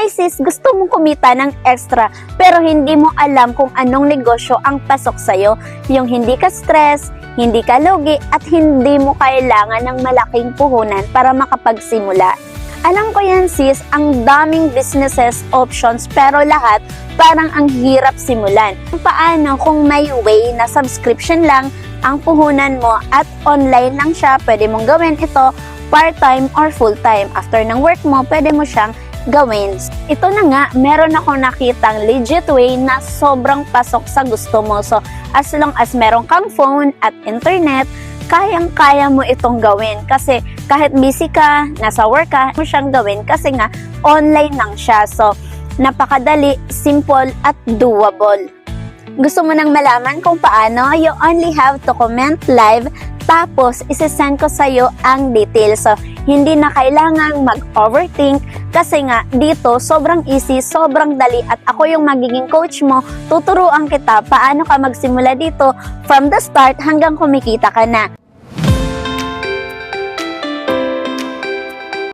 Hi sis, gusto mong kumita ng extra pero hindi mo alam kung anong negosyo ang pasok sa'yo. Yung hindi ka stress, hindi ka lugi at hindi mo kailangan ng malaking puhunan para makapagsimula. Alam ko yan sis, ang daming businesses options pero lahat parang ang hirap simulan. Paano kung may way na subscription lang ang puhunan mo at online lang siya, pwede mong gawin ito part-time or full-time. After ng work mo, pwede mo siyang gawin. Ito na nga, meron akong nakitang legit way na sobrang pasok sa gusto mo. So, as long as meron kang phone at internet, kayang-kaya mo itong gawin. Kasi kahit busy ka, nasa work ka, mo siyang gawin kasi nga online lang siya. So, napakadali, simple at doable. Gusto mo nang malaman kung paano? You only have to comment live tapos isesend ko sa'yo ang details. So, hindi na kailangang mag-overthink kasi nga dito sobrang easy, sobrang dali at ako yung magiging coach mo. Tuturuan kita paano ka magsimula dito from the start hanggang kumikita ka na.